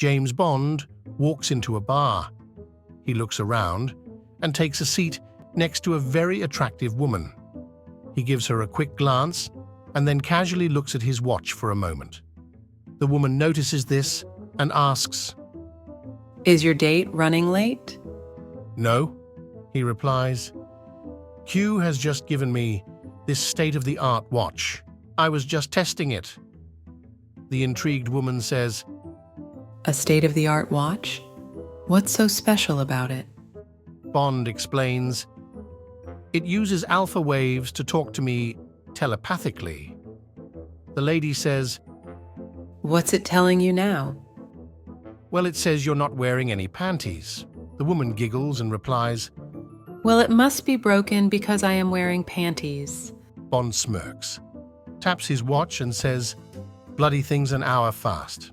James Bond walks into a bar. He looks around and takes a seat next to a very attractive woman. He gives her a quick glance and then casually looks at his watch for a moment. The woman notices this and asks, "Is your date running late?" "No," he replies. "Q has just given me this state-of-the-art watch. I was just testing it." The intrigued woman says, "A state-of-the-art watch? What's so special about it?" Bond explains, "It uses alpha waves to talk to me telepathically." The lady says, "What's it telling you now?" "Well, it says you're not wearing any panties." The woman giggles and replies, "Well, it must be broken because I am wearing panties." Bond smirks, taps his watch and says, "Bloody thing's an hour fast."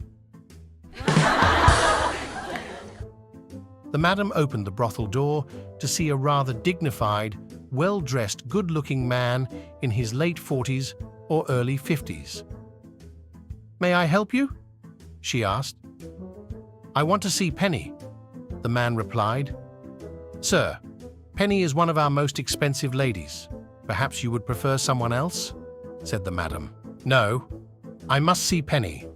The madam opened the brothel door to see a rather dignified, well-dressed, good-looking man in his late 40s or early 50s. "May I help you?" she asked. "I want to see Penny," the man replied. "Sir, Penny is one of our most expensive ladies. Perhaps you would prefer someone else?" said the madam. "No, I must see Penny,"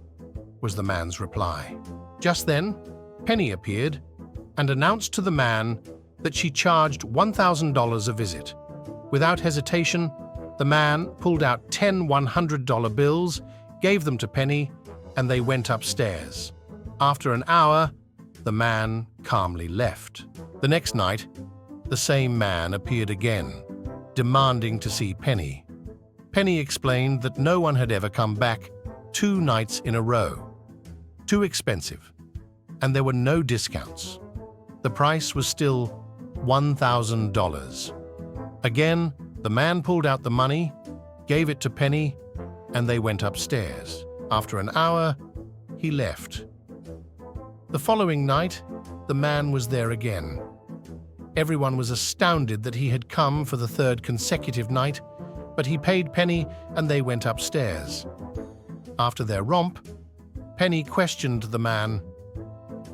was the man's reply. Just then, Penny appeared and announced to the man that she charged $1,000 a visit. Without hesitation, the man pulled out 10 $100 bills, gave them to Penny, and they went upstairs. After an hour, the man calmly left. The next night, the same man appeared again, demanding to see Penny. Penny explained that no one had ever come back 2 nights in a row. Too expensive, and there were no discounts. The price was still $1,000. Again, the man pulled out the money, gave it to Penny, and they went upstairs. After an hour, he left. The following night, the man was there again. Everyone was astounded that he had come for the 3rd consecutive night, but he paid Penny and they went upstairs. After their romp, Penny questioned the man.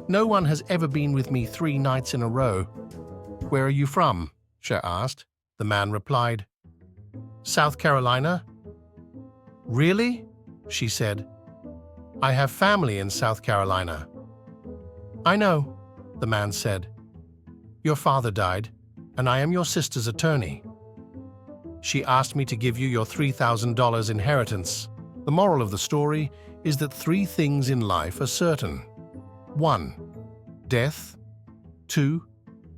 "No one has ever been with me 3 nights in a row. Where are you from?" she asked. The man replied, "South Carolina." "Really?" she said. "I have family in South Carolina." "I know," the man said. "Your father died, and I am your sister's attorney. She asked me to give you your $3,000 inheritance. The moral of the story is that 3 things in life are certain. 1. Death. 2.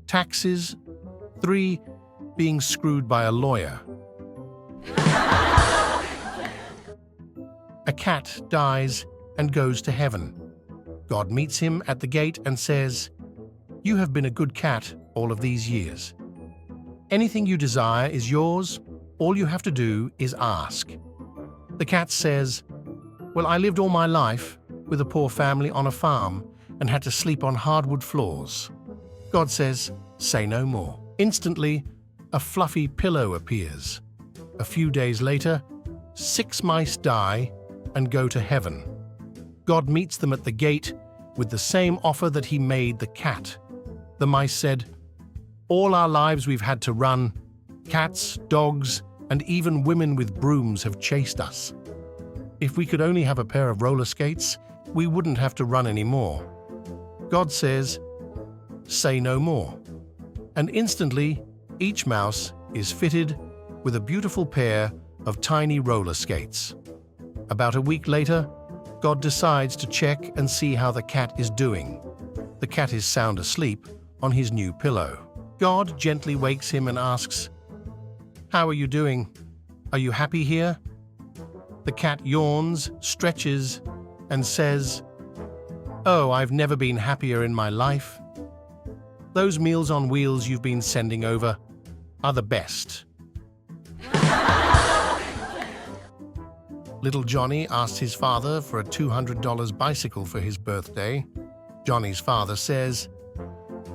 Taxes. 3. Being screwed by a lawyer. A cat dies and goes to heaven. God meets him at the gate and says, "You have been a good cat all of these years. Anything you desire is yours. All you have to do is ask." The cat says, "Well, I lived all my life with a poor family on a farm and had to sleep on hardwood floors." God says, "Say no more." Instantly, a fluffy pillow appears. A few days later, 6 mice die and go to heaven. God meets them at the gate with the same offer that he made the cat. The mice said, "All our lives we've had to run. Cats, dogs, and even women with brooms have chased us. If we could only have a pair of roller skates, we wouldn't have to run anymore." God says, "Say no more." And instantly, each mouse is fitted with a beautiful pair of tiny roller skates. About a week later, God decides to check and see how the cat is doing. The cat is sound asleep on his new pillow. God gently wakes him and asks, "How are you doing? Are you happy here?" The cat yawns, stretches, and says, "Oh, I've never been happier in my life. Those Meals on Wheels you've been sending over are the best." Little Johnny asked his father for a $200 bicycle for his birthday. Johnny's father says,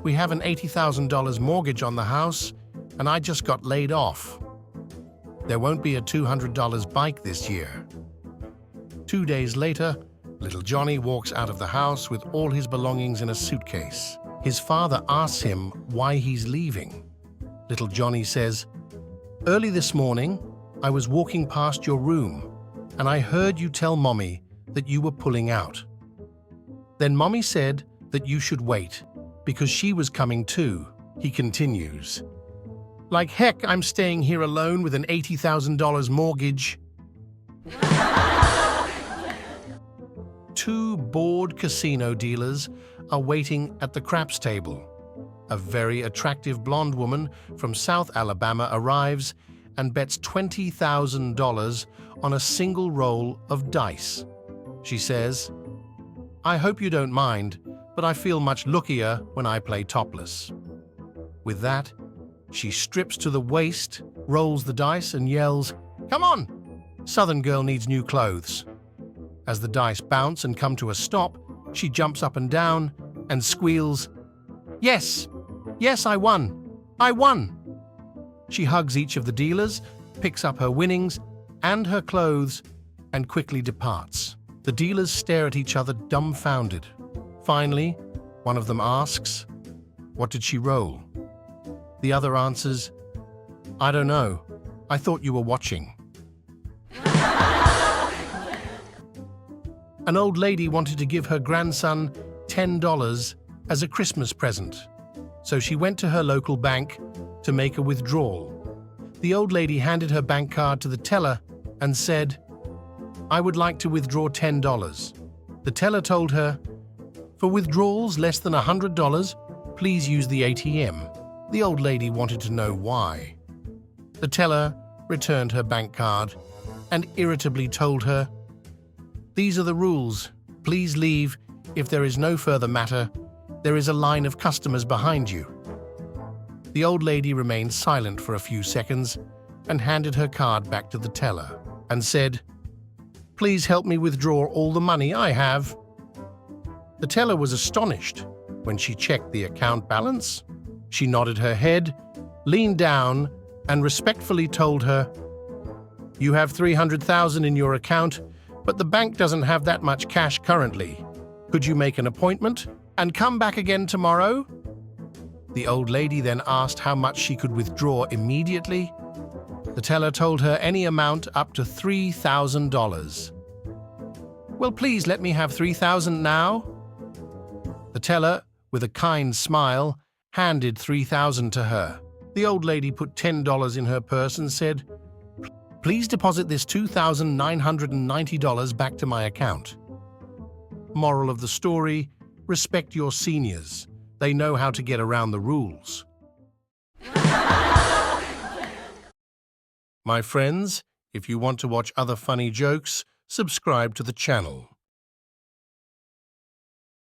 "We have an $80,000 mortgage on the house, and I just got laid off. There won't be a $200 bike this year." 2 days later, Little Johnny walks out of the house with all his belongings in a suitcase. His father asks him why he's leaving. Little Johnny says, "Early this morning, I was walking past your room, and I heard you tell Mommy that you were pulling out. Then Mommy said that you should wait, because she was coming too." He continues, "Like heck, I'm staying here alone with an $80,000 mortgage." Two bored casino dealers are waiting at the craps table. A very attractive blonde woman from South Alabama arrives and bets $20,000 on a single roll of dice. She says, "I hope you don't mind, but I feel much luckier when I play topless." With that, she strips to the waist, rolls the dice, and yells, "Come on! Southern girl needs new clothes." As the dice bounce and come to a stop, she jumps up and down and squeals, "Yes! Yes, I won! I won!" She hugs each of the dealers, picks up her winnings and her clothes, and quickly departs. The dealers stare at each other dumbfounded. Finally, one of them asks, "What did she roll?" The other answers, "I don't know. I thought you were watching." An old lady wanted to give her grandson $10 as a Christmas present, so she went to her local bank to make a withdrawal. The old lady handed her bank card to the teller and said, "I would like to withdraw $10. The teller told her, "For withdrawals less than $100, please use the ATM. The old lady wanted to know why. The teller returned her bank card and irritably told her, "These are the rules. Please leave. If there is no further matter, there is a line of customers behind you." The old lady remained silent for a few seconds and handed her card back to the teller and said, "Please help me withdraw all the money I have." The teller was astonished when she checked the account balance. She nodded her head, leaned down, and respectfully told her, "You have $300,000 in your account, but the bank doesn't have that much cash currently. Could you make an appointment and come back again tomorrow?" The old lady then asked how much she could withdraw immediately. The teller told her any amount up to $3,000. "Well, please let me have $3,000 now." The teller, with a kind smile, handed $3,000 to her. The old lady put $10 in her purse and said, "Please deposit this $2,990 back to my account." Moral of the story, respect your seniors. They know how to get around the rules. My friends, if you want to watch other funny jokes, subscribe to the channel.